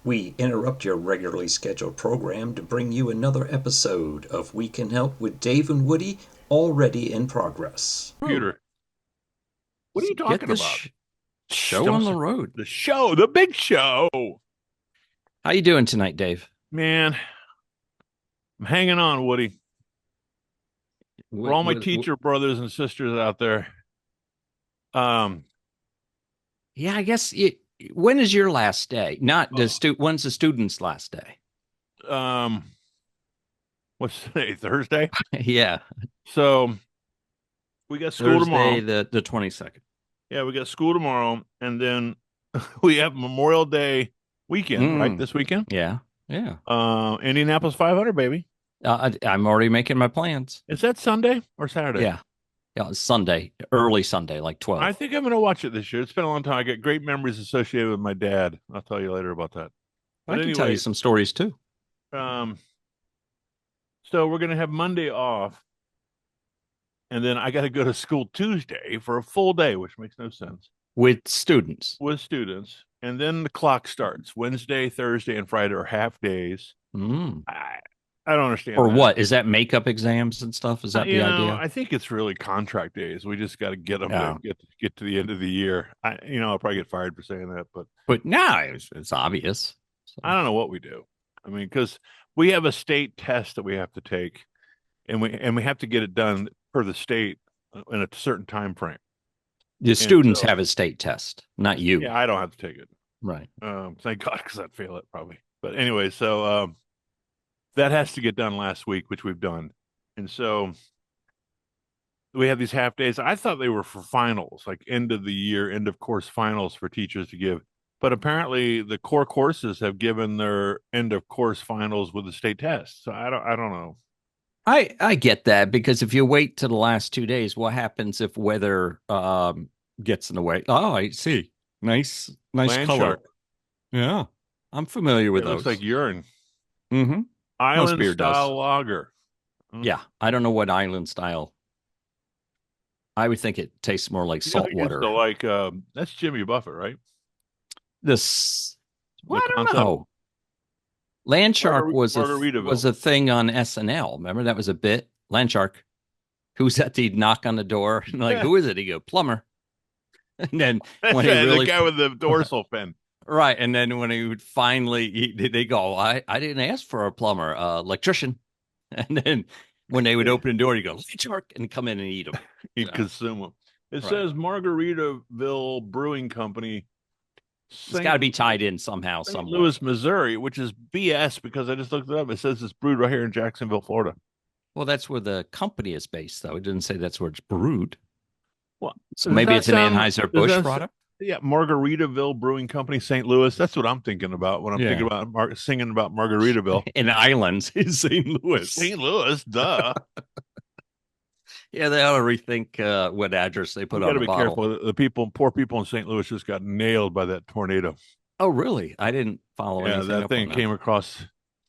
We interrupt your regularly scheduled program to bring you another episode of We Can Help with Dave and Woody, already in progress. Computer. What are you Get talking this about? show on the road. The show, the big show. How you doing tonight, Dave? Man, I'm hanging on, Woody. For What, all my what, what- teacher brothers and sisters out there. Um, yeah, I guess when is your last day? Not the uh, when's the student's last day? um, what's today? Thursday. Yeah, So we got school Thursday tomorrow. the 22nd. Yeah, we got school tomorrow, and then we have Memorial Day weekend, right? Mm, This weekend. yeah, yeah. Indianapolis 500, baby. I'm already making my plans. Is that Sunday or Saturday? Yeah, yeah. It's Sunday, early Sunday, like I 12. think I'm going to watch it this year. It's been a long time. I got great memories associated with my dad. I'll tell you later about that. I But can tell you anyway, some stories too um, so we're going to have Monday off, and then I got to go to school Tuesday for a full day, which makes no sense, with students. with students. And then the clock starts. Wednesday, Thursday, and Friday are half days. Mm. I, I don't understand Or that. what? Is that makeup exams and stuff? Is that the idea? I think it's really contract days. We just got to get them to Yeah. get to the end of the year. I'll probably get fired for saying that, but But no, it's obvious. So, I don't know what we do. I mean, because we have a state test that we have to take, and we have to get it done per the state in a certain time frame. the And students so, have a state test, not you. yeah, I don't have to take it. Right. Thank God, because I'd fail it probably. But anyway, so that has to get done last week, which we've done, and so we have these half days. I thought they were for finals, like end of the year, end of course finals for teachers to give. But apparently the core courses have given their end of course finals with the state test. So I don't know. I get that because if you wait to the last 2 days, what happens if weather gets in the way? Oh, I see. Nice Land color. shark. Yeah. I'm familiar with It looks like those. urine. Mm-hmm. Most Island beer does. style lager. Mm. Yeah. I don't know what island style. I would think it tastes more like You know, salt I used to water. like that's Jimmy Buffett, right? This, well, The I don't concept. know. Land Shark was Margaritaville. a thing on SNL. Remember that was a bit. Land Shark, who's at the knock on the door, and like, Yeah. who is it? He go plumber, and then That's when he right, the really guy with the dorsal fin. right, and then when he would finally, they go, I didn't ask for a plumber, electrician, and then when they would open the door, you go, Land Shark, and come in and eat them. He'd consume them. It Right, says Margaritaville Brewing Company, it's got to St. be tied in somehow, St. some way. Louis, Missouri, which is BS because I just looked it up. It says it's brewed right here in Jacksonville, Florida. Well, that's where the company is based, though. It didn't say that's where it's brewed. Well, So does maybe that it's an sound? Does Anheuser-Busch that? product. Yeah, Margaritaville Brewing Company, St. Louis. That's what I'm thinking about when I'm thinking Yeah, about singing about Margaritaville. in islands in St. Louis. St. Louis, duh. Yeah, they ought to rethink what address they We put got on to the be bottle. careful. Poor people in St. Louis just got nailed by that tornado. Oh, really? I didn't follow Yeah, anything that up on thing that. came across.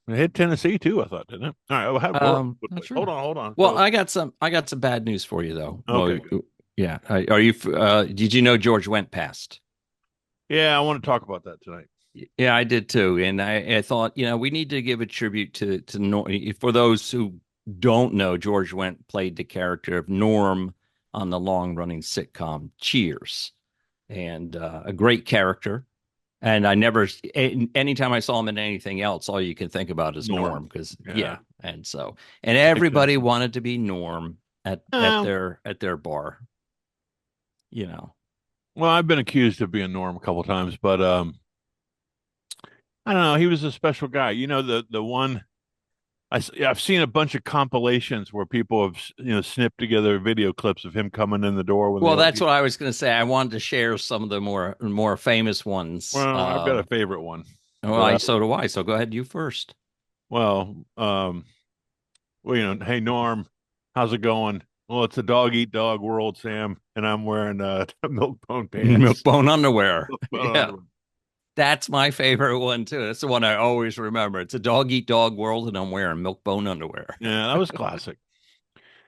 It hit Tennessee too, I thought, didn't it? All right, well, have more. Not sure. Hold on. Well, So, I got some bad news for you though. okay, Well, good. yeah. Are you? Did you know George went past? Yeah, I want to talk about that tonight. Yeah, I did too, and I thought we need to give a tribute to for those who don't know, George Wendt played the character of Norm on the long running sitcom Cheers, and a great character. And I never, anytime I saw him in anything else, all you can think about is Norm, Norm. because Yeah, and so, and makes sense. everybody wanted to be Norm at Um, their bar, you know. well, I've been accused of being Norm a couple of times, but I don't know. He was a special guy. You know, the one I've seen a bunch of compilations where people have snipped together video clips of him coming in the door when Well, the that's what I was going to say. I wanted to share some of the more famous ones. well, I've got a favorite one, Well, but so do I. So go ahead, you first. well, hey Norm, how's it going? Well, it's a dog eat dog world, Sam, and I'm wearing milk bone pants. Milkbone underwear. Milk bone Yeah, underwear. that's my favorite one too. That's the one I always remember. It's a dog eat dog world, and I'm wearing Milkbone underwear. Yeah, that was classic.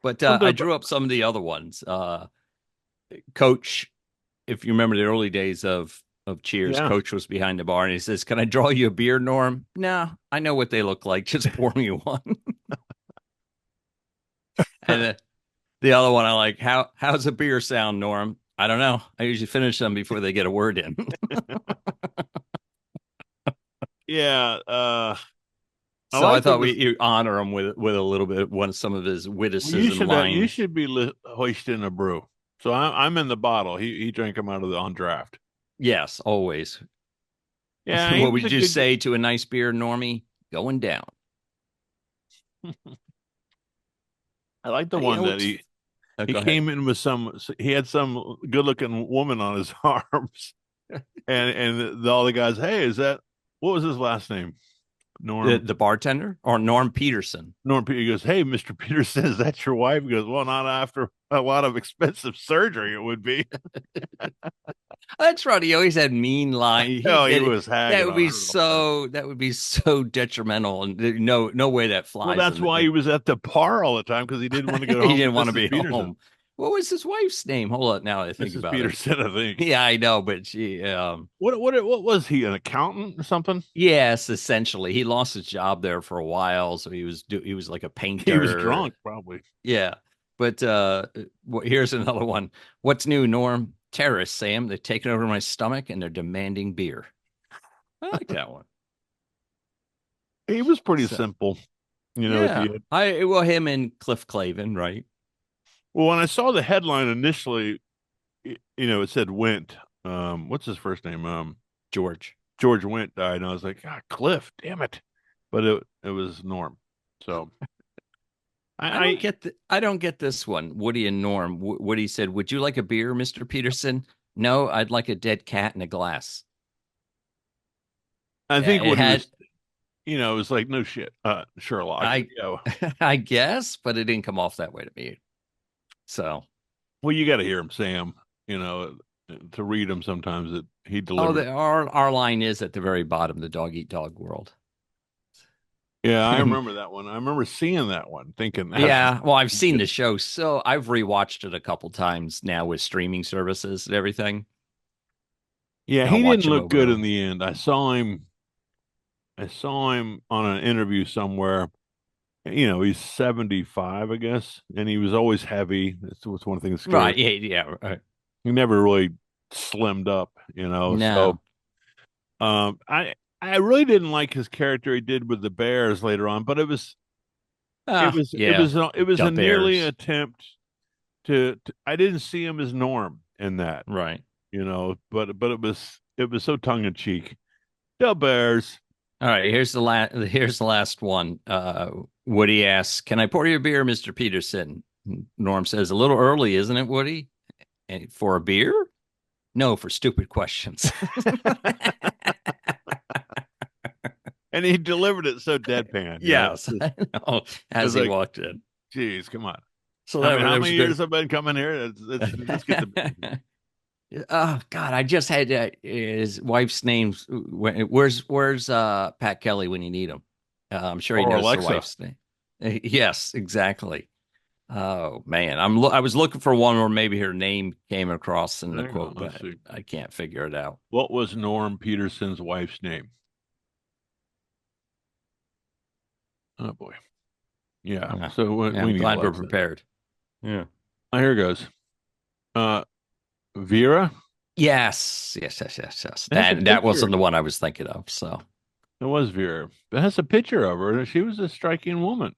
But Something I about drew up some of the other ones. Coach, if you remember the early days of of Cheers. Yeah. Coach was behind the bar and he says, "Can I draw you a beer, Norm?" "No, I know what they look like. Just pour me one." And the other one, I like, how's a beer sound, Norm? "I don't know. I usually finish them before they get a word in." Yeah. I So I like thought when you honor him with a little bit some of his well, you witticism should lines. be hoisting a brew. So I'm in the bottle. He drank them out of the on draft. Yes, always. Yeah, he What was a would you good. say to a nice beer, Normie? Going down. I like the You one know, that he go ahead. came in with he had some good looking woman on his arms, and all the guys, hey, is that what was his last name? The bartender or Norm Peterson? Norm. He goes, hey, Mr. Peterson, is that your wife? He goes, well, not after a lot of expensive surgery, it would be. That's right. He always had mean line. Oh, he was That hagging would on be her all the time. so detrimental, and no way that Well, flies. that's why he was at the bar all the time because he didn't want to go He home to didn't want to Mrs. be Peterson. home. What was his wife's name? Hold on, now I think Mrs. about it. Peterson, I think. Yeah, I know, but What was he? An accountant or something? yes, essentially, he lost his job there for a while, so he was like a He was painter. drunk, probably. Yeah, but here's another one. What's new, Norm? Terrorists, Sam. They've taken over my stomach and they're demanding beer. I like that one. He was pretty So simple, at the yeah, end. him and Cliff Clavin, right? Well, when I saw the headline initially, it said Went. What's his first name? George. George Went died, and I was like, ah, Cliff, damn it! But it was Norm. So I I don't get this one. Woody and Norm. Woody said, "Would you like a beer, Mr. Peterson?" "No, I'd like a dead cat in a glass." I Yeah, think it what he had was, it was like no shit, Sherlock. I I guess, but it didn't come off that way to me. So, Well, you got to hear him say him. To read him sometimes that he delivered. our line is at the very bottom, the dog eat dog world. Yeah, I remember that one. I remember seeing that one, thinking that's Yeah, well, I've seen good. the show, so I've rewatched it a couple times now with streaming services and everything. Yeah, I'll he watch didn't them look over and good in over. the end. I saw him on an interview somewhere. He's 75, I guess, and he was always heavy. That's what's one thing that scared. Right? Yeah, yeah. Right. He never really slimmed up, So, No. I really didn't like his character he did with the Bears later on, but it was it Ah, was it yeah. was a, it was The a nearly Bears. attempt to I didn't see him as Norm in that, Right. but it was so tongue in cheek. The Bears. All right. Here's the last one. Woody asks, "Can I pour you a beer, Mr. Peterson?" Norm says, "A little early, isn't it, Woody? And for a beer? No, for stupid questions." And he delivered it so deadpan, Yes, I know, It as was he like, walked in. geez, come on. So I mean, how that was many a years good. have been coming here? Let's get the Oh God, I just had his wife's name. Where's Pat Kelly when you need him? I'm sure he or knows the Alexa. wife's name. Yes, exactly. Oh man, I was looking for one where maybe her name came across in the There you go. quote, Let's but see. I can't figure it out. What was Norm Peterson's wife's name? Oh boy. Yeah. Yeah, So yeah, we I'm need glad we're Alexa. prepared. Yeah. Oh, here goes. Vera. Yes. It has a That picture. wasn't the one I was thinking of. So It was Vera. It has a picture of her. She was a striking woman.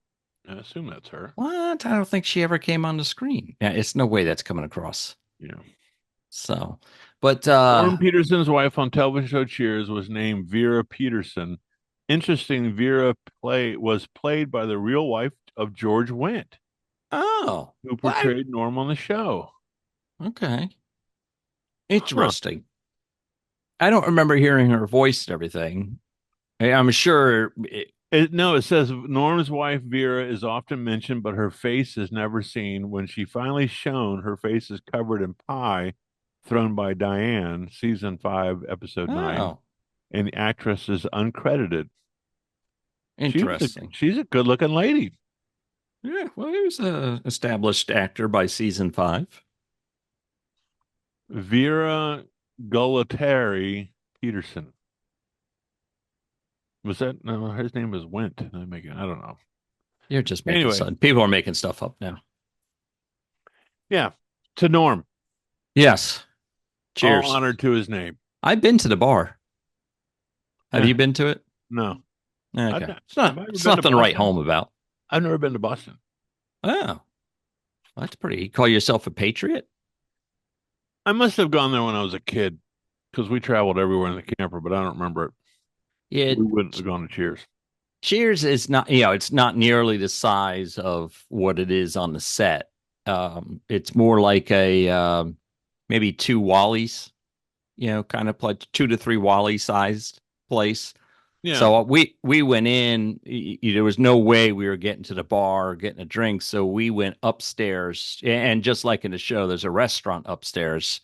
I assume that's her. what? I don't think she ever came on the screen. Yeah, it's no way that's coming across. Yeah. So, but Norm Peterson's wife on television show Cheers was named Vera Peterson. Interesting, Vera was played by the real wife of George Wendt, oh, who what? portrayed Norm on the show. Okay, Huh. interesting. I don't remember hearing her voice and everything. I'm sure. No, it says Norm's wife Vera is often mentioned, but her face is never seen. When she finally shown, her face is covered in pie thrown by Diane, season 5, episode 9, Oh, and the actress is uncredited. interesting. She's a good looking lady. Yeah, well, he was a established actor by season 5. Vera Gulatari Peterson. Was that no? His name was Went. I don't know. You're just making Anyway, stuff. People are making stuff up now. yeah. To Norm, Yes. all Cheers. honor to his name. I've been to the bar. Have Eh, you been to it? no, Okay. have I ever It's been to nothing to write Boston? home about. I've never been to Boston. Oh, that's pretty. You call yourself a patriot? I must have gone there when I was a kid because we traveled everywhere in the camper, but I don't remember it. Yeah. We wouldn't have gone to Cheers. Cheers is not, it's not nearly the size of what it is on the set. It's more like a maybe two Wally's, kind of like 2 to 3 Wally sized place. Yeah. So we went in. There was no way we were getting to the bar or getting a drink. So we went upstairs, and just like in the show, there's a restaurant upstairs,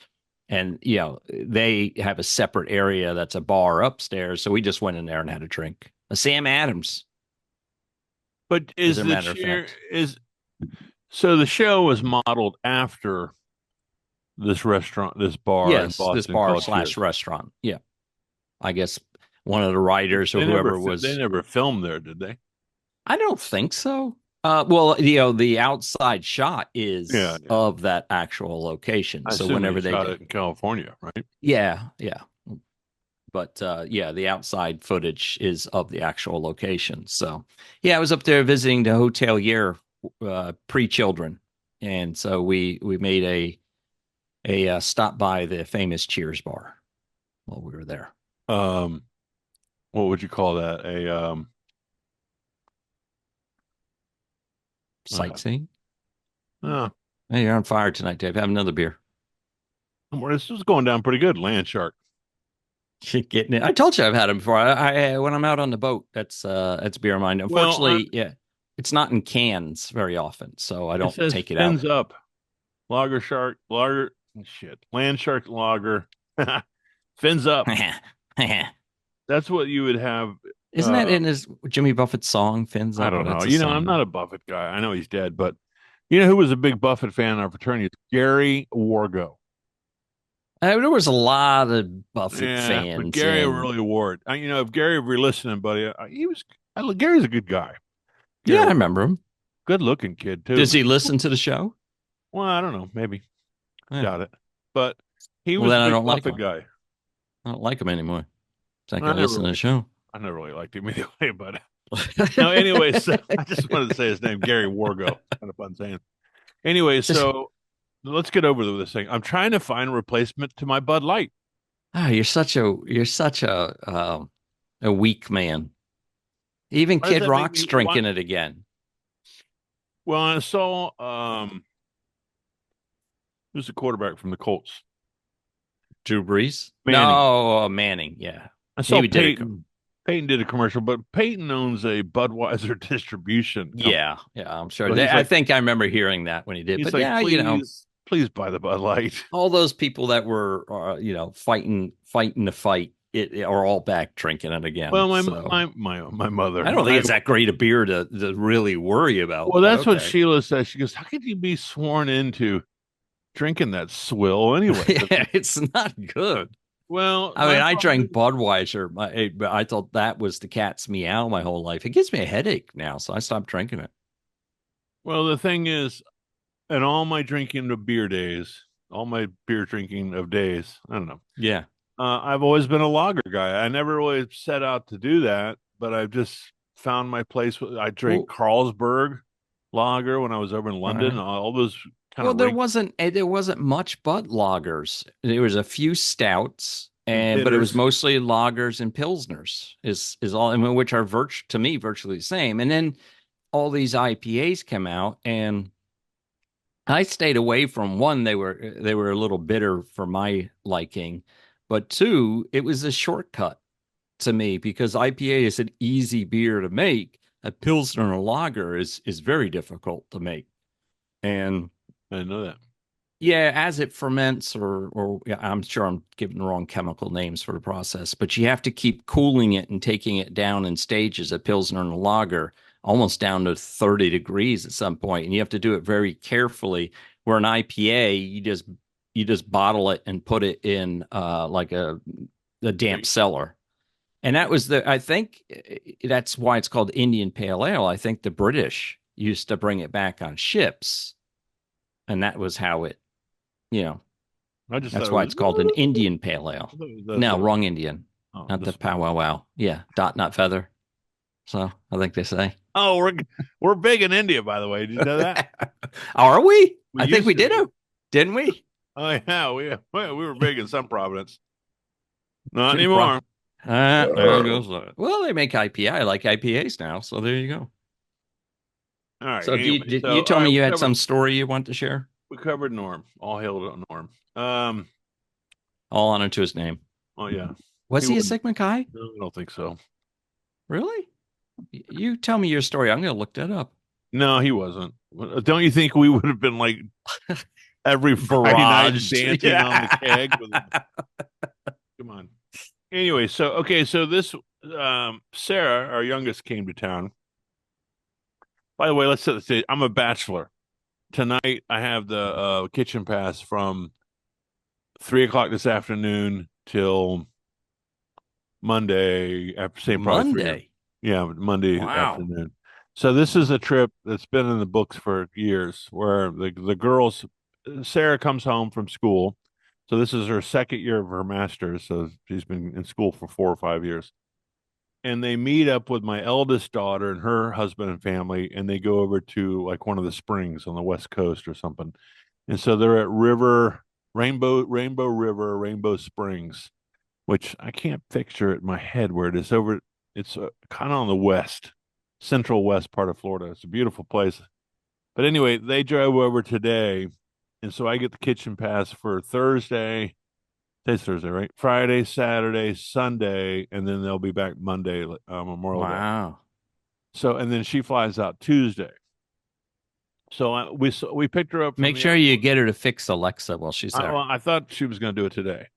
and they have a separate area that's a bar upstairs. So we just went in there and had a drink. A Sam Adams, But as is a the matter of cheer fact. is so the show was modeled after this restaurant, this bar in Yes, this Boston bar called slash Cheers. restaurant. Yeah, I guess one of the writers or whoever They was. never filmed there, did they? I don't think so. Well, the outside shot Yeah, is yeah. of that actual location. I So assume they whenever they shot did, it in California, right? yeah, yeah. But yeah, the outside footage is of the actual location. So yeah, I was up there visiting the hotelier pre-children, and so we made a stop by the famous Cheers bar while we were there. Um, what would you call that? A Sightseeing. uh, Hey, you're on fire tonight, Dave. Have another beer. this was going down pretty good. Land Shark. Getting it. I told you I've had them before. I when I'm out on the boat, that's beer of mine. Well, Unfortunately, yeah, it's not in cans very often, so I it don't says take it out. fins up. Lager Shark, lager, shit. Land Shark lager. Fins up. That's what you would have. Isn't that in his Jimmy Buffett song, Fins I Up? don't Or know. that's a I'm song. not a Buffett guy. I know he's dead, but you know who was a big Buffett fan in our fraternity? Gary Wargo. There was a lot of Buffett Yeah, but fans, Gary and really wore it. If Gary were listening, buddy, Gary's a good guy. yeah, Gary I Wargo. remember him. Good looking kid too. Does he listen to the show? Well, I don't know. Maybe. Yeah. Doubt it. But he Well, was then a I big don't like Buffett him. guy. I don't like him anymore. So I I can never listen to the liked show. I never really liked him anyway, but no, anyway, so I just wanted to say his name, Gary Wargo. Kind of fun saying. Anyway, Just so let's get over this thing. I'm trying to find a replacement to my Bud Light. you're such a weak man. Even Why does Kid that make Rock's me drinking it again. Well, I saw who's the quarterback from the Colts? Drew Brees? Manning. No, Manning. Yeah, I saw he did it. Peyton did a commercial, but Peyton owns a Budweiser distribution company. Yeah, I'm sure. So he's I like, think I remember hearing that when he did. he's But like, yeah, please buy the Bud Light. all those people that were, fighting the fight, are all back drinking it again. Well, So my mother. I don't think it's that great a beer to really worry about. Well, but that's what okay. Sheila says. She goes, "How could you be sworn into drinking that swill anyway?" Yeah, it's not good. Well, I mean, I drank Budweiser. I thought that was the cat's meow my whole life. It gives me a headache now, so I stopped drinking it. Well, the thing is, in all my drinking of beer days, all my beer drinking of days, I don't know. Yeah. I've always been a lager guy. I never really set out to do that, but I've just found my place. I drank Carlsberg lager when I was over in London. All those kind of there wasn't much but lagers. There was a few stouts, but it was mostly lagers and pilsners. Is all, I mean, which are to me virtually the same. And then all these IPAs come out, and I stayed away from one. They were a little bitter for my liking. But two, it was a shortcut to me because IPA is an easy beer to make. A Pilsner or lager is very difficult to make. And I know that. Yeah, as it ferments, or I'm sure I'm giving the wrong chemical names for the process, but you have to keep cooling it and taking it down in stages, a Pilsner and a lager, almost down to 30 degrees at some point. And you have to do it very carefully. Where an IPA, you just you just bottle it and put it in like a damp cellar. And that was I think that's why it's called Indian Pale Ale. I think the British used to bring it back on ships. And that was how it, you know, I just thought that's it why was. it's called an Indian Pale Ale. No, wrong Indian. Oh, Not the pow wow wow. Yeah, dot not feather. So I think they say. Oh, we're big in India, by the way. Did you know that? Are we? We I think used we to did be. it, didn't we? Oh yeah, we were big in some Providence. Not Pretty anymore. Well, they make IPA. I like IPAs now, so there you go. All right. So Anyway, did so you all told right, me you had some story you want to share? we covered Norm. All hail to Norm. All honor to his name. Oh yeah. Was he a wouldn't- Sigma Chi? No, I don't think so. Really? You tell me your story. I'm going to look that up. No, he wasn't. Don't you think we would have been like every Friday night Barraged. dancing on the keg? Come on. Anyway, so this Sarah, our youngest, came to town. By the way, let's set the stage. I'm a bachelor. Tonight I have the kitchen pass from 3 o'clock this afternoon till Monday. Say probably Monday. Monday Wow. afternoon. So this is a trip that's been in the books for years, where the girls, Sarah comes home from school. So this is her second year of her master's. So she's been in school for 4 or 5 years. And they meet up with my eldest daughter and her husband and family, and they go over to like one of the springs on the West Coast or something. And so they're at Rainbow River, Rainbow Springs, which I can't picture it in my head where it is. It's kind of on the central west part of Florida. It's a beautiful place. But anyway, they drove over today, and so I get the kitchen pass for Thursday. Today's Thursday, right? Friday, Saturday, Sunday, and then they'll be back Monday, Memorial Day. Wow. So, and then she flies out Tuesday. So we picked her up. Make sure you get her to fix Alexa while she's there. I thought she was going to do it today.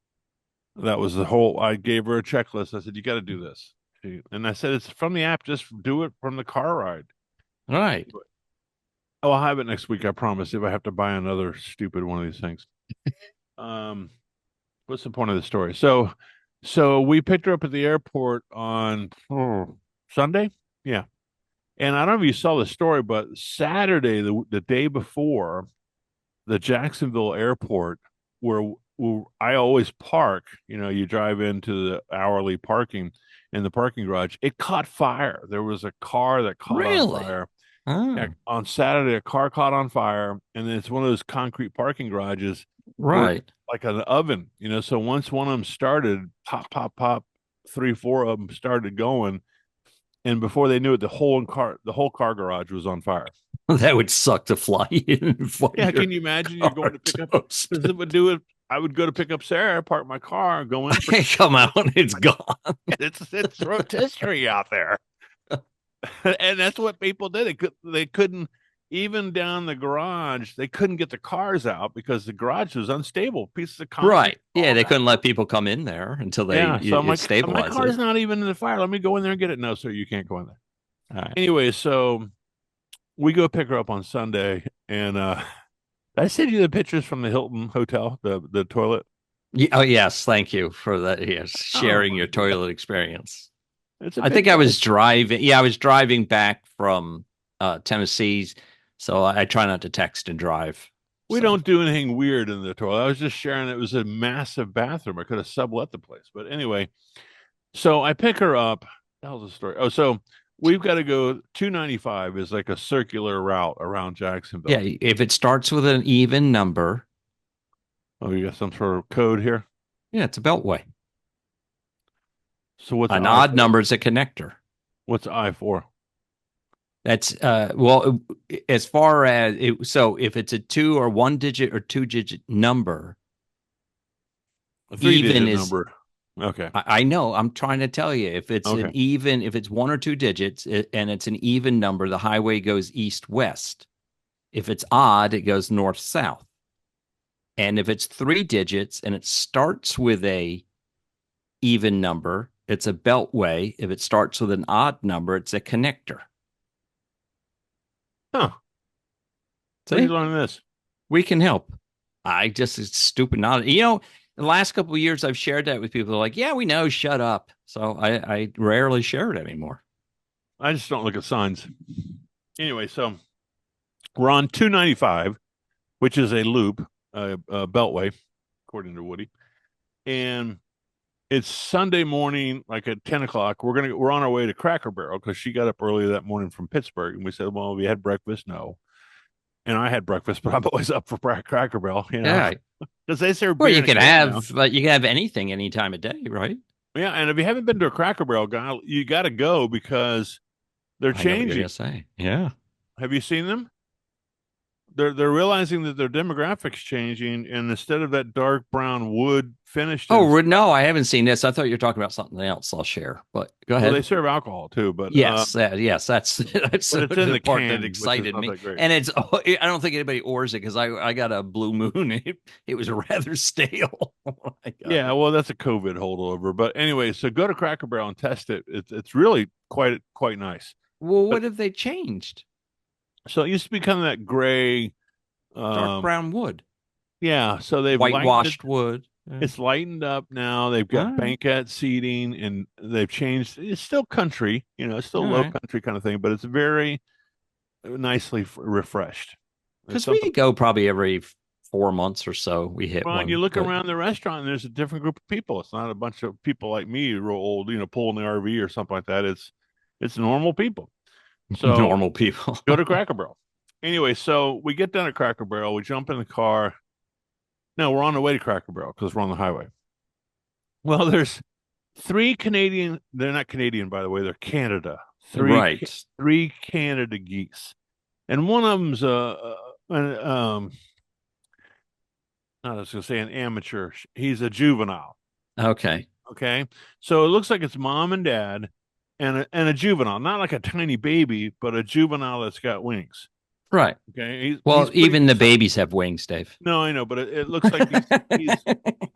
That was the whole. I gave her a checklist. I said, "You got to do this," and I said, "It's from the app. Just do it from the car ride." All right. Oh, I'll have it next week. I promise. If I have to buy another stupid one of these things. What's the point of the story? So we picked her up at the airport on Sunday. Yeah. And I don't know if you saw the story, but Saturday, the day before, the Jacksonville airport, where I always park, you drive into the hourly parking in the parking garage, it caught fire. There was a car that caught on fire. Oh. Yeah, on Saturday, a car caught on fire, and then it's one of those concrete parking garages. Right. Like an oven, so once one of them started, pop, pop, pop, 3, 4 of them started going. And before they knew it, the whole car garage was on fire. That would suck to fly in. Yeah, can you imagine? You're going to pick up. Because it would do it. I would go to pick up Sarah, park my car, go in. Come out, it's gone. It's rotisserie out there, and that's what people did. They couldn't even down the garage. They couldn't get the cars out because the garage was unstable. Pieces of concrete. Right. Yeah, they couldn't let people come in there until they so I'm like, stabilize my car's it. not even in the fire. Let me go in there and get it. No, sir, you can't go in there. All right. Anyway, so we go pick her up on Sunday, and I sent you the pictures from the Hilton Hotel, the toilet. Yeah, oh yes, thank you for that. Yes, sharing your toilet experience. I think I was driving. Yeah, I was driving back from Tennessee, so I try not to text and drive. We don't do anything weird in the toilet. I was just sharing. It was a massive bathroom. I could have sublet the place, but anyway. So I pick her up. That was the story. Oh, so we've got to go. 295 is like a circular route around Jacksonville. Yeah, if it starts with an even number. Oh, you got some sort of code here? Yeah, it's a beltway. So what's an odd number is a connector? What's I for? That's well, as far as so if it's a 2 or 1 digit or 2 digit number, a 3-digit number. Okay. I know. I'm trying to tell you, if it's an even, if it's 1 or 2 digits and it's an even number, the highway goes east-west. If it's odd, it goes north-south. And if it's 3 digits and it starts with a even number, it's a beltway. If it starts with an odd number, it's a connector. Huh. See? Where are you learning this? We can help. It's stupid. Not, the last couple of years I've shared that with people. They're like, yeah, we know, shut up. So I rarely share it anymore. I just don't look at signs. Anyway, so we're on 295, which is a loop, beltway, according to Woody. And it's Sunday morning, like at 10 o'clock. We're on our way to Cracker Barrel because she got up early that morning from Pittsburgh. And we said, well, we had breakfast. No. And I had breakfast, but I'm always up for Cracker Barrel, Yeah. because they serve Well, beer you and a can cake now. have, but you can have anything any time of day, right? Yeah, and if you haven't been to a Cracker Barrel, guy, you got to go because they're I know what you're changing. gonna say. Yeah. Have you seen them? They're realizing that their demographics changing, and instead of that dark brown wood finished, No, I haven't seen this. I thought you were talking about something else. I'll share, but go ahead. well, they serve alcohol too, but Yes, yes, that's but it's in the part can, that excited which is me. not that great. And I don't think anybody orders it because I got a Blue Moon. It was rather stale. Yeah, well, that's a COVID holdover. But anyway, so go to Cracker Barrel and test it. It's really quite nice. Well, But what have they changed? so it used to be kind of that gray, Dark brown wood, yeah. So they've whitewashed wood. It's lightened up now. They've got All right. banquette seating, and they've changed. It's still country, it's still All low right. country kind of thing, but it's very nicely refreshed. Because we go probably every 4 months or so. We hit Well, one. and you look around the restaurant, and there's a different group of people. It's not a bunch of people like me, real old, pulling the RV or something like that. It's normal people. So normal people. go to Cracker Barrel. Anyway, so we get down at Cracker Barrel. We jump in the car. No, we're on the way to Cracker Barrel because we're on the highway. Well, there's three Canadian. They're not Canadian, by the way. They're Canada. Three Canada geese, and one of them's I was going to say an amateur. He's a juvenile. Okay. Okay. So it looks like it's mom and dad and a juvenile, not like a tiny baby, but a juvenile that's got wings. Right. Okay. Well, even the babies have wings, Dave. No, I know, but it looks like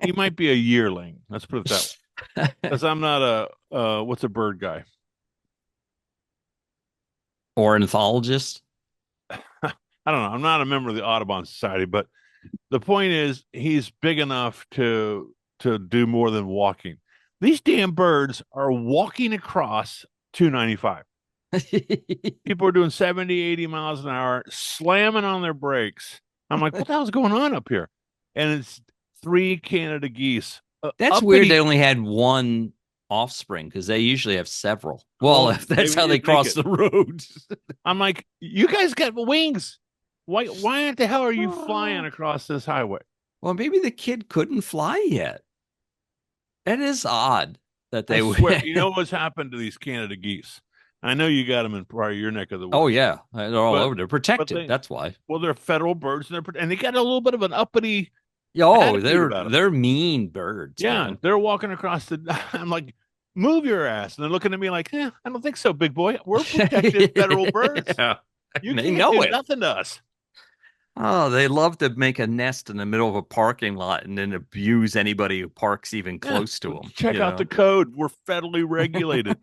he might be a yearling. Let's put it that way. Because I'm not what's a bird guy? Ornithologist? I don't know. I'm not a member of the Audubon Society, but the point is he's big enough to do more than walking. These damn birds are walking across 295. People are doing 70, 80 miles an hour, slamming on their brakes. I'm like, what the hell's going on up here? And it's three Canada geese. That's weird. They only had one offspring because they usually have several. Well, that's how they cross the road. I'm like, you guys got wings. Why the hell are you flying across this highway? Well, maybe the kid couldn't fly yet. That is odd that they would. Swear, you know what's happened to these Canada geese? I know you got them in probably your neck of the woods. Oh yeah, they're all over. They're protected. That's why. Well, they're federal birds, and they got a little bit of an uppity. Oh, they're mean birds. Yeah, man. They're walking across the. I'm like, move your ass, and they're looking at me like, I don't think so, big boy. We're protected federal birds. Yeah. You they can't know do it. nothing to us. Oh, they love to make a nest in the middle of a parking lot and then abuse anybody who parks even close to them. Check out the code. We're federally regulated.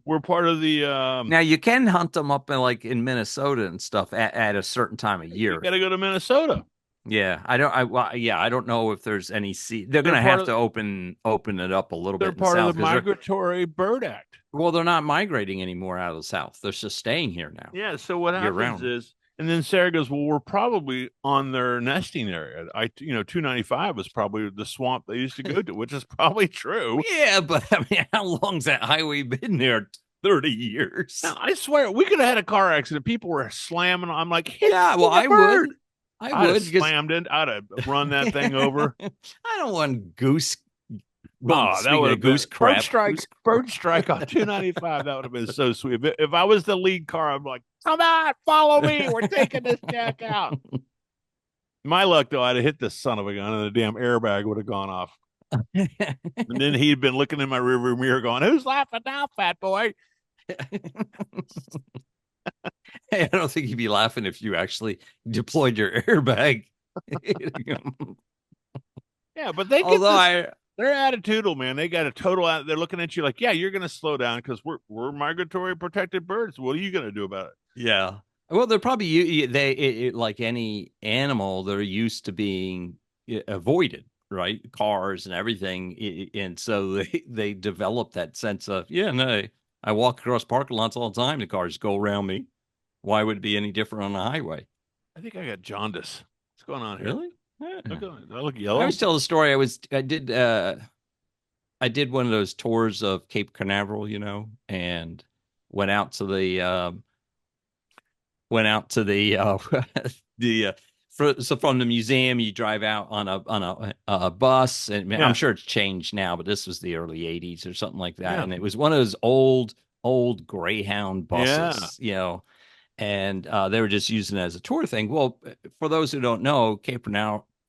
We're part of the. Now you can hunt them up in Minnesota and stuff at a certain time of year. You got to go to Minnesota. Yeah, I don't know if there's any They're going to have to open it up a little bit. They're part of the Migratory Bird Act. Well, they're not migrating anymore out of the South. They're just staying here now. Yeah. So what happens is. And then Sarah goes, well, we're probably on their nesting area. 295 was probably the swamp they used to go to, which is probably true. Yeah, but I mean, how long's that highway been there? 30 years. Now, I swear, we could have had a car accident. People were slamming. I'm like, yeah, well, I would. I'd have slammed it. I'd have run that thing over. I don't want Goose. Well, that would have Goose crap. Bird strike on 295. That would have been so sweet. If I was the lead car, I'm like, come on, follow me. We're taking this jack out. My luck, though, I'd have hit this son of a gun, and the damn airbag would have gone off. And then he'd been looking in my rearview mirror, going, "Who's laughing now, fat boy?" Hey, I don't think he'd be laughing if you actually deployed your airbag. Yeah, but they get they're attitudinal, man. They got a total. They're looking at you like, yeah, you're going to slow down because we're migratory protected birds. What are you going to do about it? Yeah. Well, they're probably like any animal, they're used to being avoided, right? Cars and everything, and so they develop that sense of no. I walk across parking lots all the time. The cars go around me. Why would it be any different on the highway? I think I got jaundice. What's going on here? Really? Yeah. Look, do I look I yellow? always tell the story. I did one of those tours of Cape Canaveral, and went out to the the so from the museum you drive out on a bus, and I'm Yeah, sure it's changed now, but this was the early 80s or something like that, yeah, and it was one of those old Greyhound yeah. buses, and they were just using it as a tour thing. Well, for those who don't know,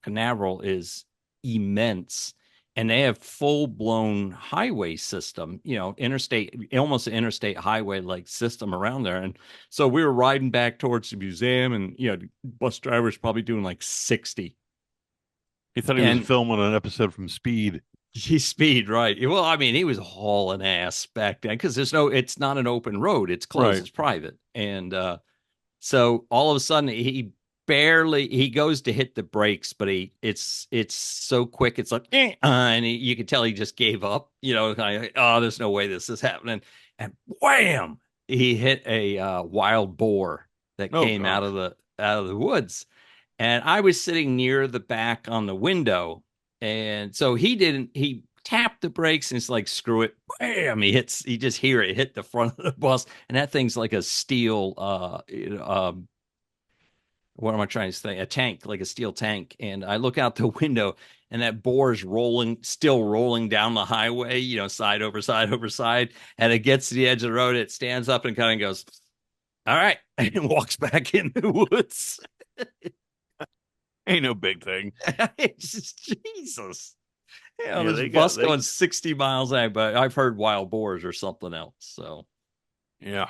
Canaveral is immense, and they have full blown highway system, interstate, almost an interstate highway like system around there. And so we were riding back towards the museum, and the bus driver's probably doing like 60, He thought he was and filming an episode from Speed. he speed right. Well, I mean, he was hauling ass back then because it's not an open road; it's closed, Right. it's private, and so all of a sudden he goes to hit the brakes, but it's so quick. It's like, and you can tell he just gave up, kind of, oh, there's no way this is happening. And wham, he hit a wild boar that Oh came gosh. out of the woods. And I was sitting near the back on the window. And so he tapped the brakes and it's like, screw it. Bam. You just hear it hit the front of the bus. And that thing's like a steel, what am I trying to say? A tank, like a steel tank. And I look out the window and that boar is still rolling down the highway, side over side over side. And it gets to the edge of the road. It stands up and kind of goes, all right. And walks back in the woods. Ain't no big thing. It's just, Jesus. Yeah, This they got bus they. going 60 miles an hour, but I've heard wild boars or something else. So, Yeah.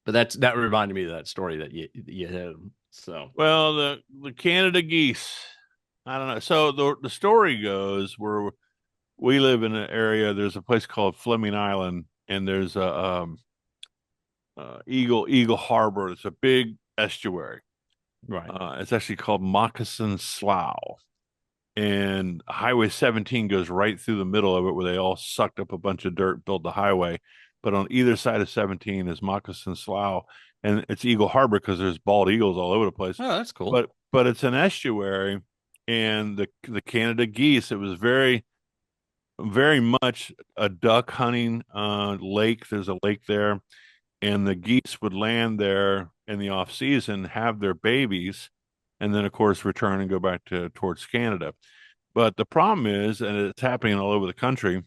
but that reminded me of that story that you had. So, Well, the Canada geese. I don't know. So the story goes where we live in an area. There's a place called Fleming Island, and there's a Eagle Harbor. It's a big estuary. right. It's actually called Moccasin Slough, and Highway 17 goes right through the middle of it, where they all sucked up a bunch of dirt, built the highway. But on either side of 17 is Moccasin Slough, and it's Eagle Harbor because there's bald eagles all over the place. Oh, that's cool. But it's an estuary, and the Canada geese. It was very much a duck hunting lake. There's a lake there, and the geese would land there in the off season, have their babies, and then of course return and go back towards Canada. But the problem is, and it's happening all over the country,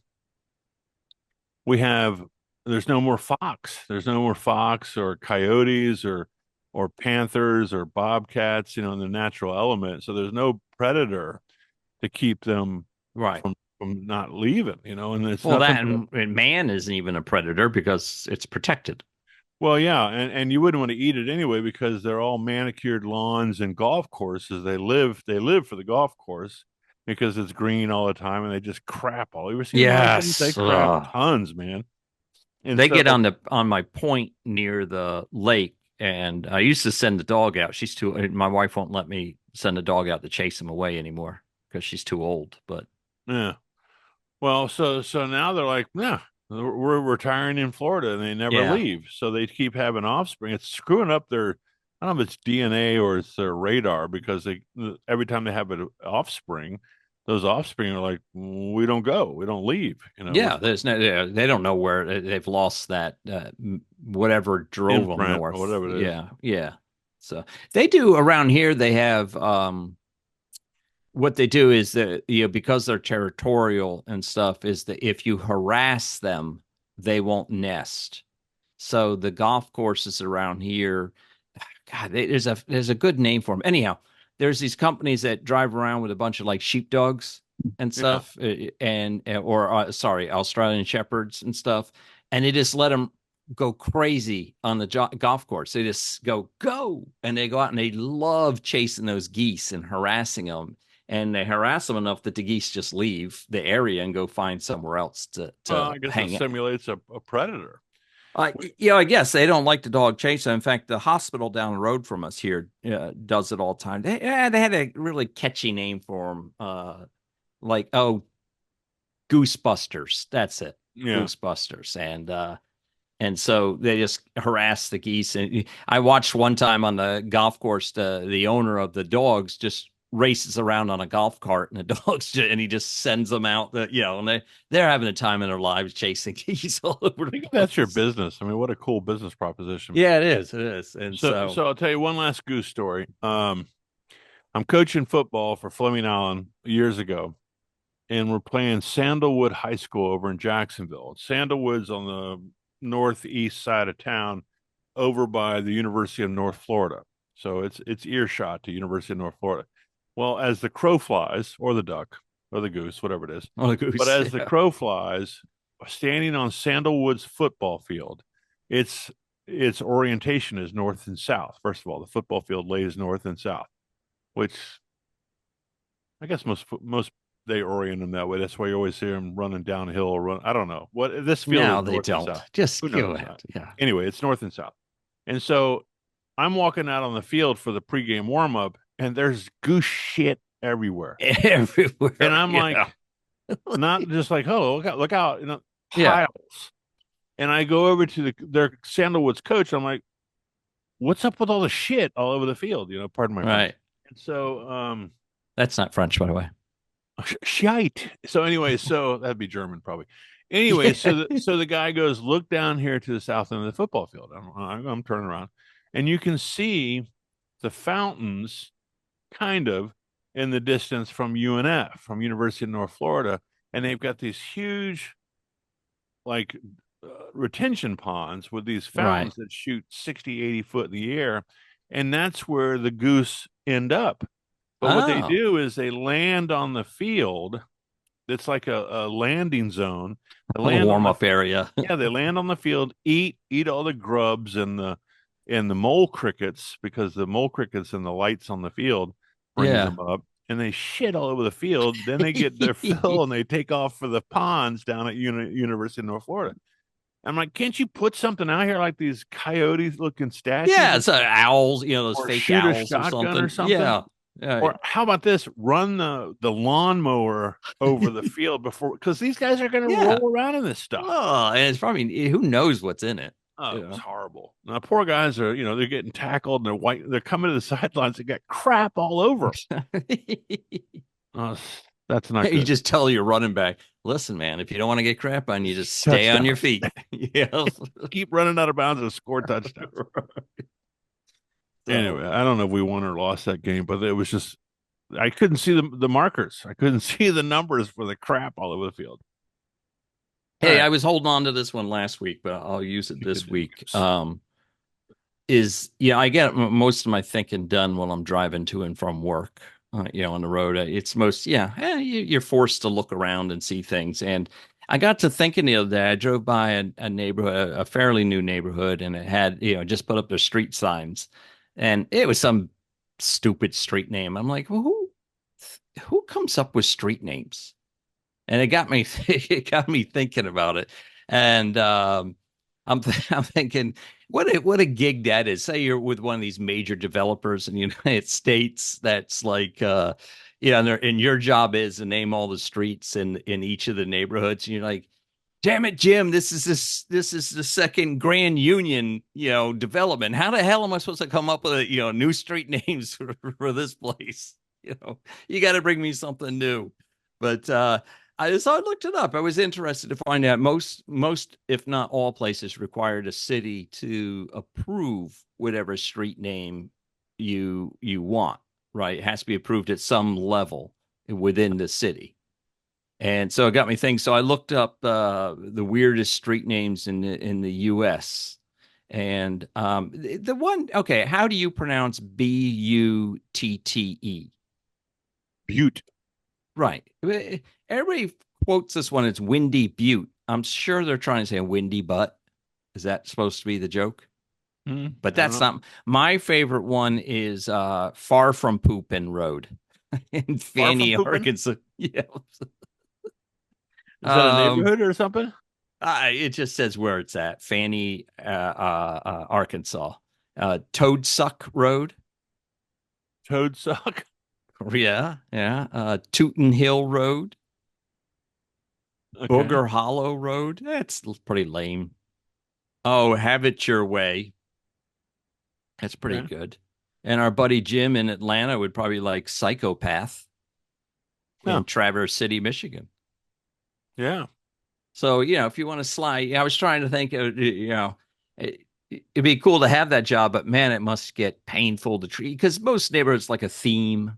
we have there's no more fox. There's no more fox or coyotes or panthers or bobcats, in the natural element. So there's no predator to keep them Right. from not leaving, and it's Well, nothing that but and man isn't even a predator because it's protected. well, yeah, and you wouldn't want to eat it anyway because they're all manicured lawns and golf courses. They live for the golf course because it's green all the time, and they just crap all. You ever seen one of those things? They Yes. crap tons, man. And They so, get on my point near the lake, and I used to send the dog out. My wife won't let me send the dog out to chase him away anymore because she's too old. But yeah. Well, so now they're like, yeah, we're retiring in Florida, and they never yeah, leave. So they keep having offspring. It's screwing up their, I don't know if it's DNA or it's their radar because every time they have an offspring, those offspring are like, we don't go, we don't leave. We're yeah. They don't know where they've lost that whatever drove them imprint or north. whatever it is. Yeah, yeah. So they do around here. They have what they do is that because they're territorial and stuff is that if you harass them, they won't nest. So the golf courses around here, God, there's a good name for them. Anyhow, there's these companies that drive around with a bunch of like sheepdogs and Yeah. stuff, or sorry, Australian shepherds and stuff, and they just let them go crazy on the golf course. They just go, and they go out and they love chasing those geese and harassing them. And they harass them enough that the geese just leave the area and go find somewhere else Well, to I guess it hang out. simulates a predator. I guess they don't like the dog chase. In fact, the hospital down the road from us here does it all the time. They had a really catchy name for them, like Goosebusters. That's it, Yeah. Goosebusters, and so they just harass the geese. And I watched one time on the golf course, the owner of the dogs just races around on a golf cart, and the dogs and he just sends them out. And they're having a time in their lives chasing geese all over I the think that's your place. business. I mean, what a cool business proposition. Yeah, it is. It is. And So I'll tell you one last goose story. I'm coaching football for Fleming Allen years ago, and we're playing Sandalwood High School over in Jacksonville. Sandalwood's on the northeast side of town, over by the University of North Florida. So it's earshot to University of North Florida. Well, as the crow flies, or the duck, or the goose, whatever it is, the but goose. as the crow flies, standing on Sandalwood's football field, its its orientation is north and south. First of all, the football field lays north and south, which I guess most they orient them that way. That's why you always see them running downhill or run. I don't know what this field No, is they north and don't. south. Just Who go knows? ahead. Yeah. Anyway, it's north and south, and so I'm walking out on the field for the pregame warm up, and there's goose shit everywhere, and Everywhere. I'm like, not just like, oh, look out, Yeah. piles. And I go over to their Sandalwood's coach. I'm like, what's up with all the shit all over the field? Pardon my French. Right. And so, That's not French, by the way. shite. So anyway, so that'd be German probably. Anyway, so the guy goes, look down here to the south end of the football field. I'm turning around, and you can see the fountains kind of in the distance from UNF, from University of North Florida, and they've got these huge like retention ponds with these Right. fountains that shoot 60, 80 foot in the air, and that's where the goose end up. But what they Oh, do is they land on the field. It's like a landing zone. They a land on warm the up area. Yeah, they land on the field, eat all the grubs and the mole crickets, because the mole crickets and the lights on the field brings Yeah. them up, and they shit all over the field. Then they get their fill and they take off for the ponds down at University of North Florida. I'm like, can't you put something out here like these coyotes looking statues, Yeah, it's owls, those or fake shoot a owls or shotgun or something. something? Yeah. Yeah. Or how about this? Run the lawnmower over the field before, because these guys are going to Yeah. roll around in this stuff. Oh, and it's probably who knows what's in it. Oh, You it was know. horrible. Now, poor guys are, they're getting tackled, and they're coming to the sidelines. They got crap all over them. Oh, that's not You good. just tell your running back, listen, man, if you don't want to get crap on you, just stay on your feet. Yeah. Keep running out of bounds and score touchdowns. Anyway, I don't know if we won or lost that game, but it was just, I couldn't see the markers. I couldn't see the numbers for the crap all over the field. Hey, Right. I was holding on to this one last week, but I'll use it this week. I get most of my thinking done while I'm driving to and from work, on the road. It's you're forced to look around and see things. And I got to thinking the other day, I drove by a neighborhood, a fairly new neighborhood, and it had, just put up their street signs, and it was some stupid street name. I'm like, well, who comes up with street names? And it got me thinking about it. And I'm thinking what a gig that is. Say you're with one of these major developers in the United States that's like and your job is to name all the streets in each of the neighborhoods. And you're like, damn it, Jim, this is the second Grand Union, development. How the hell am I supposed to come up with new street names for this place? You got to bring me something new. But so I looked it up. I was interested to find out most, if not all places required a city to approve whatever street name you want, right? It has to be approved at some level within the city. And so it got me thinking. So I looked up the weirdest street names in the U.S. And the one, okay, how do you pronounce Butte? Butte. Right. Everybody quotes this one. It's Windy Butte. I'm sure they're trying to say windy butt. Is that supposed to be the joke? But that's not. My favorite one is Far From Poopin' Road in Fanny, Arkansas. Yeah. Is that a neighborhood or something? It just says where it's at. Fanny, Arkansas. Toadsuck Road. Toadsuck. Yeah, yeah. Tooten Hill Road. Okay. Booger Hollow Road. That's pretty lame. Oh, Have It Your Way. That's pretty Okay. good. And our buddy Jim in Atlanta would probably like Psychopath Huh. in Traverse City, Michigan. Yeah. So, if you want to slide, I was trying to think, it'd be cool to have that job, but man, it must get painful to treat because most neighborhoods like a theme,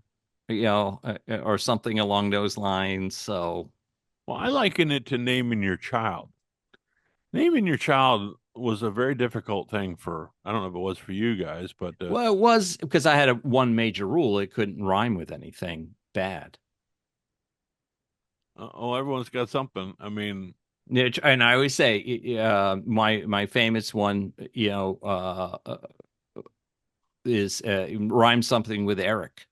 or something along those lines. So, Well, I liken it to naming your child. Naming your child was a very difficult thing I don't know if it was for you guys, but well, it was because I had one major rule. It couldn't rhyme with anything bad. everyone's got something. I mean, And I always say, my famous one, is rhymes something with Eric.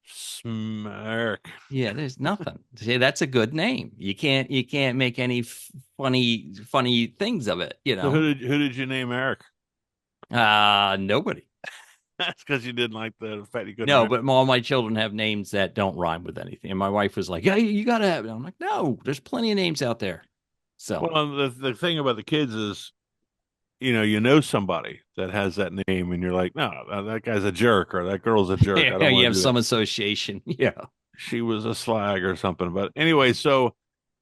Smirk. Yeah, there's nothing. See, that's a good name. You can't make any funny things of it. So who did you name Eric? Nobody. That's because you didn't like the fact you couldn't. No, Remember. but all my children have names that don't rhyme with anything. And my wife was like, "Yeah, you gotta have it." I'm like, "No, there's plenty of names out there." So, Well, the thing about the kids is, you know somebody that has that name, and you're like, no, that guy's a jerk, or that girl's a jerk. I yeah, don't you want to have do some that. association. Yeah. She was a slag or something. But anyway, so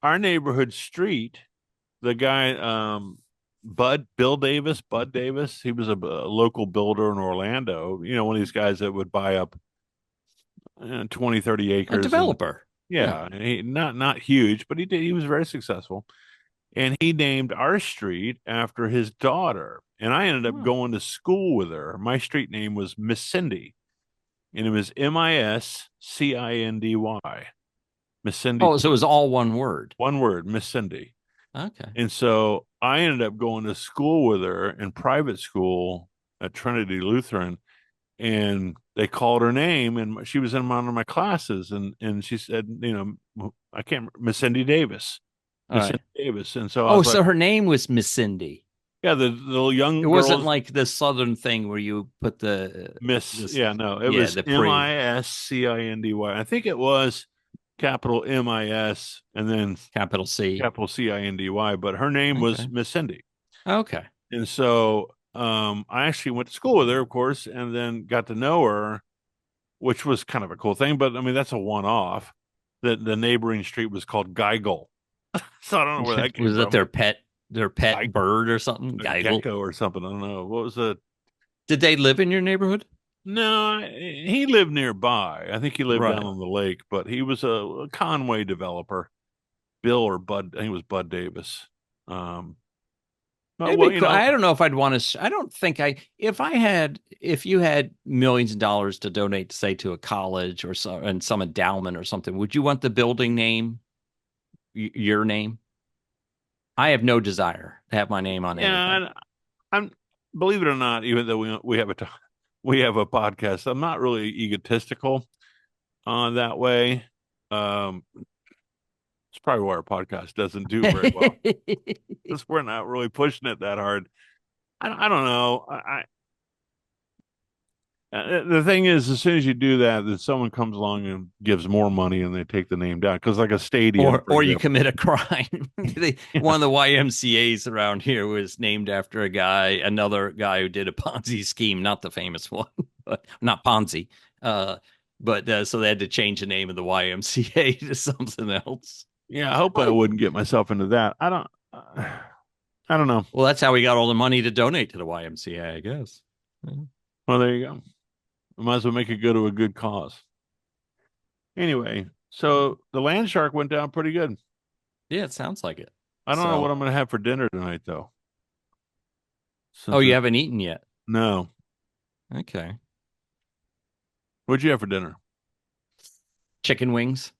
our neighborhood street, the guy, Bud Davis, he was a local builder in Orlando. One of these guys that would buy up 20, 30 A acres, and developer. Yeah. yeah, and he not huge, but he was very successful. And he named our street after his daughter. And I ended up Oh. going to school with her. My street name was Miss Cindy, and it was Miscindy. Miss Cindy, Oh, so it was all one word. one word, Miss Cindy. Okay. And so I ended up going to school with her in private school at Trinity Lutheran, and they called her name, and she was in one of my classes, and she said, I can't, Miss Cindy Davis. All Miss right. Cindy Davis. And so I Oh, was like, so her name was Miss Cindy. yeah, the It young wasn't girls, like the Southern thing where you put the Miss, this, yeah, no, it yeah, was the pre Miscindy. I think it was capital MIS and then capital C. capital Cindy, but her name was Okay. Miss Cindy. Okay. And so I actually went to school with her, of course, and then got to know her, which was kind of a cool thing. But I mean, that's a one-off. The neighboring street was called Geigel. So I don't know where that came Was that from. their pet bird or something? A Geigel. gecko or something. I don't know. What was the Did they live in your neighborhood? No, he lived nearby. I think he lived down Right. on the lake, but he was a Conway developer. Bill or Bud, I think it was Bud Davis. Um, but, It'd well, be cool. I don't know if I'd want to. I don't think if you had millions of dollars to donate, say, to a college or some endowment or something, would you want the building name, your name? I have no desire to have my name on anything. yeah, I'm believe it or not, even though we have a podcast, I'm not really egotistical that way. Um, it's probably why our podcast doesn't do very well because we're not really pushing it that hard. I don't know. The thing is, as soon as you do that, then someone comes along and gives more money, and they take the name down. Because like a stadium, or you example. commit a crime. One of the YMCA's around here was named after another guy who did a Ponzi scheme, not the famous one, but not Ponzi. But so they had to change the name of the YMCA to something else. Yeah, I hope I wouldn't get myself into that. I don't know. Well, that's how we got all the money to donate to the YMCA, I guess. Well, there you go. We might as well make it go to a good cause. Anyway, so the land shark went down pretty good. Yeah, it sounds like it. I don't know what I'm going to have for dinner tonight, though. Oh, you haven't eaten yet? No. Okay. What'd you have for dinner? Chicken wings.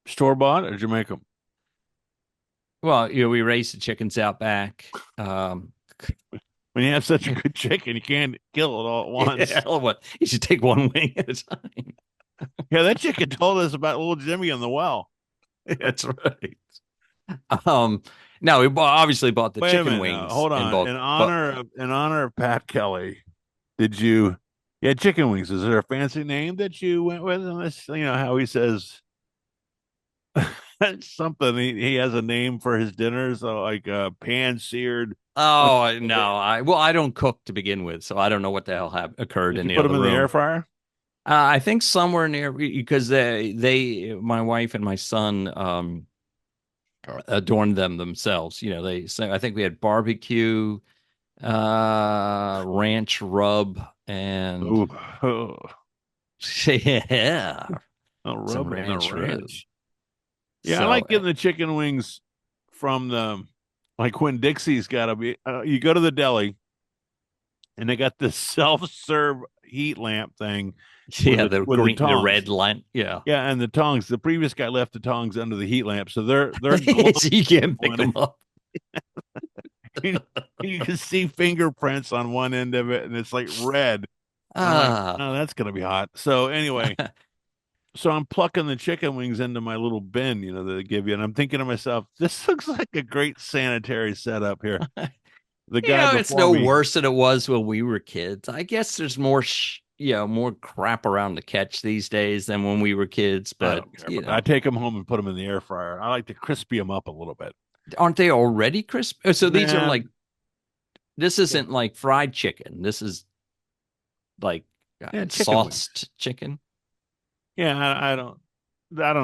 Store bought, or did you make them? Well, we raise the chickens out back. When you have such a good chicken, you can't kill it all at once. Yeah, what? You should take one wing at a time. Yeah, that chicken told us about little Jimmy in the well. That's right. No, we obviously bought the Wait a chicken minute now. wings Hold in on. bulk, but In honor of Pat Kelly, did you yeah, chicken wings. Is there a fancy name that you went with on this? You know how he says something he has a name for his dinners, like pan seared. What oh no, I don't cook to begin with, so I don't know what the hell occurred did in you the put them other in the air room. fryer? I think somewhere near because my wife and my son adorned them themselves. You know, so I think we had barbecue, ranch rub, and Ooh, oh, yeah, some rubbing the ranch rub. ranch. Yeah, I So like getting the chicken wings from the like when Dixie's got to be. You go to the deli and they got this self-serve heat lamp thing yeah, the with the green, the tongs. red line, yeah. Yeah, and the tongs. The previous guy left the tongs under the heat lamp, so they're glowing So you can't pick one them end. up. You can see fingerprints on one end of it, and it's like red. And I'm like, Ah, oh, that's gonna be hot. So anyway, so I'm plucking the chicken wings into my little bin, you know, that they give you, and I'm thinking to myself, this looks like a great sanitary setup here. The guy it's before no me, worse than it was when we were kids. I guess there's more, more crap around to catch these days than when we were kids. I But don't care, but I take them home and put them in the air fryer. I like to crispy them up a little bit. aren't they already crisp? So these are Nah, like this isn't like fried chicken. This is like yeah, chicken wings. sauced chicken. Yeah, I don't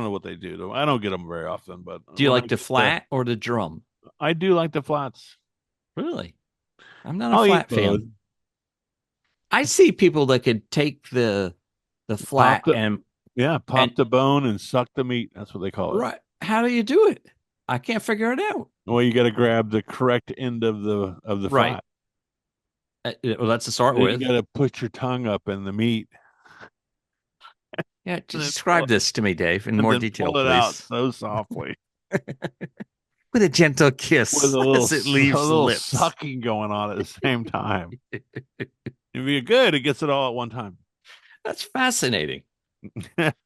know what they do though. I don't get them very often, but Do you when I like the get flat or the drum? I do like the flats. Really? I'm not a I'll eat flat both. fan. I see people that could take the Pop flat the and pop the bone and suck the meat. That's what they call it. right. How do you do it? I can't figure it out. Well, you got to grab the correct end of the Right. flat. Well, that's to start Then you with. got to put your tongue up in the meat Yeah, and then describe this to me, Dave, in more detail, pull it out please. so softly With a gentle with kiss as it a leaves the little lips. sucking going on at the same time. If you're good, it gets it all at one time. That's fascinating.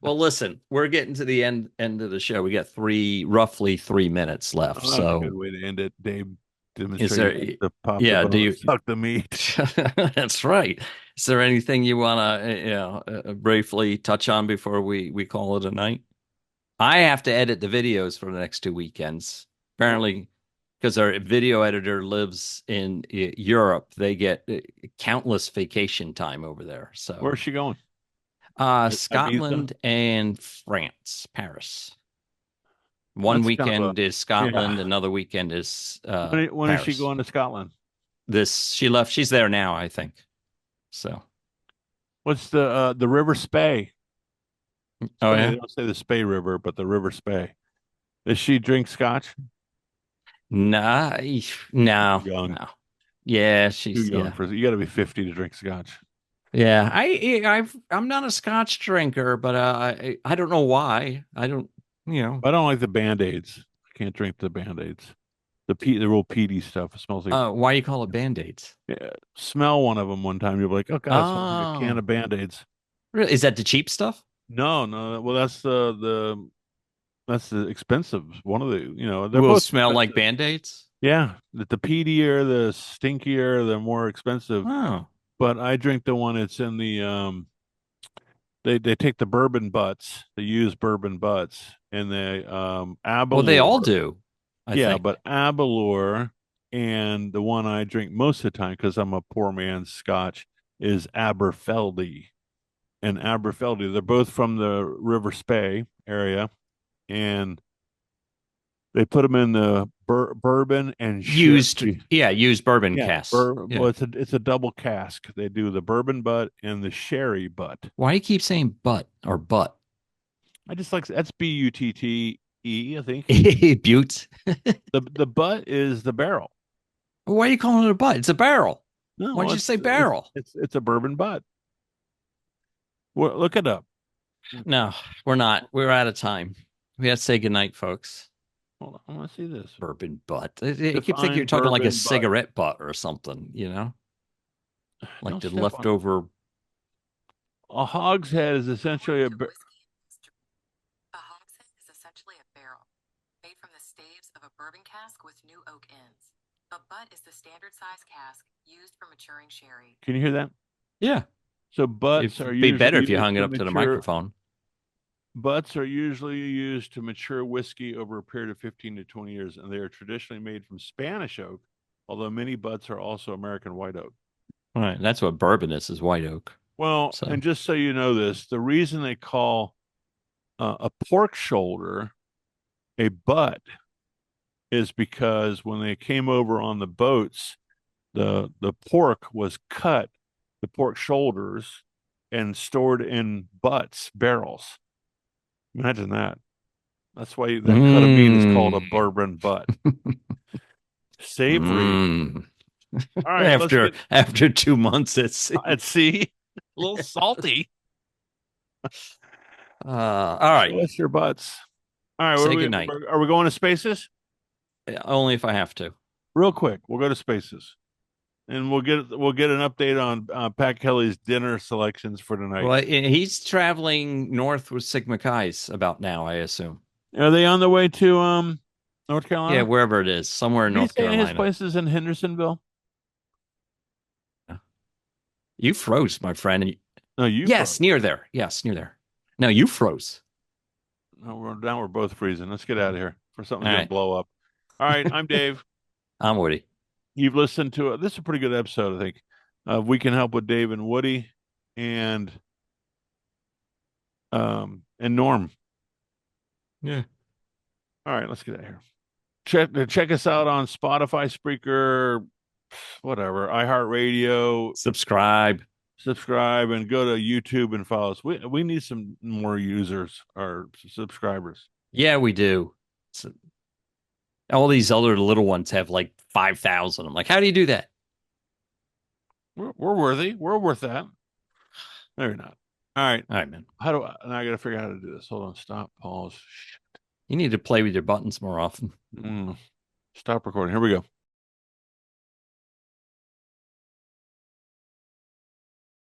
Well, listen, we're getting to the end of the show. We got roughly 3 minutes left. Oh, that's a good So way to end it. Dave is there demonstrated to pop the yeah, do bone and you suck the meat. that's right. Is there anything you want to briefly touch on before we call it a night? I have to edit the videos for the next 2 weekends. Apparently, because our video editor lives in Europe, they get countless vacation time over there. So, Where's she going? Ibiza? Scotland and France, Paris. One That's kind of a weekend is Scotland, yeah. another weekend is When is she Paris. going to Scotland? She left. She's there now, I think. So, What's the River Spey? oh Funny, yeah, they don't say the Spey River, but the River Spey. Does she drink scotch? nah, Too no, young. no. Yeah, Too she's young yeah. for you got to be 50 to drink scotch. Yeah, I'm not a Scotch drinker, but I don't know why. I don't, you know. I don't like the Band-Aids. I can't drink the Band-Aids. The real peaty stuff. It smells like Why you call it Band-Aids? yeah, smell one of them one time. You're like, oh God, it smells like a can Oh, of Band-Aids. really? Is that the cheap stuff? No, no. Well, that's the expensive one of the. You know, they're Will both smell like expensive. Band-Aids? Yeah, the peatier, the stinkier, the more expensive. Oh, But I drink the one that's in the they take the bourbon butts, they use bourbon butts, and they well, they all Abalore. do, I Yeah, think. but Abalore and the one I drink most of the time because I'm a poor man's Scotch is Aberfeldy. And Aberfeldy, they're both from the River Spey area, and they put them in the bourbon and sherry. Used bourbon Yeah, cask. well, Yeah. it's a double cask. They do the bourbon butt and the sherry butt. Why do you keep saying butt or butt? I just like that's Butte, I think. Butte. The butt is the barrel. Why are you calling it a butt? It's a barrel. Why'd No, you say barrel? it's a bourbon butt. Well, look it up. No, we're not. We're out of time. We have to say goodnight, folks. Hold on, I want to see this. Bourbon butt. I keep thinking you're Define talking like a bourbon butt. cigarette butt or something, like Don't the step on. leftover. A hogshead is essentially A hogshead is essentially a barrel made from the staves of a oak ends. A butt is the standard size cask used for maturing sherry. Can you hear that? Yeah. So butts It'd are be better usually if you used hung it to up to the mature. microphone. Butts are usually used to mature whiskey over a period of 15 to 20 years, and they are traditionally made from Spanish oak, although many butts are also American white oak. All right. That's what bourbon is white oak. Well, So. and just so you know this, the reason they call a pork shoulder a butt is because when they came over on the boats, the pork was cut, the pork shoulders, and stored in butts, barrels. Imagine that. That's why that cut of meat is called a bourbon butt. Savory. All right, after 2 months at sea. at sea. A little salty. All right. Show us your butts. All right, Say goodnight. Are we going to Spaces? Only if I have to. Real quick, we'll go to Spaces, and we'll get an update on Pat Kelly's dinner selections for tonight. Well, he's traveling north with Sigma Chi's about now, I assume. Are they on the way to North Carolina? Yeah, wherever it is, somewhere in North Carolina. His place is in Hendersonville. You froze, my friend. No, you. Yes, froze. near there. Yes, near there. No, you froze. No, we're both freezing. Let's get out of here for something to blow up. All right, I'm Dave. I'm Woody. You've listened to it. This is a pretty good episode, I think. We Can Help with Dave and Woody, and Norm. Yeah. All right, let's get out of here. Check us out on Spotify, Spreaker, whatever, iHeartRadio. Subscribe, and go to YouTube and follow us. We need some more users or subscribers. Yeah, we do. So, all these other little ones have like 5,000. I'm like, how do you do that? We're worthy. We're worth that. No, you're not. All right, man. Now I got to figure out how to do this. Hold on. Stop. Pause. You need to play with your buttons more often. Stop recording. Here we go.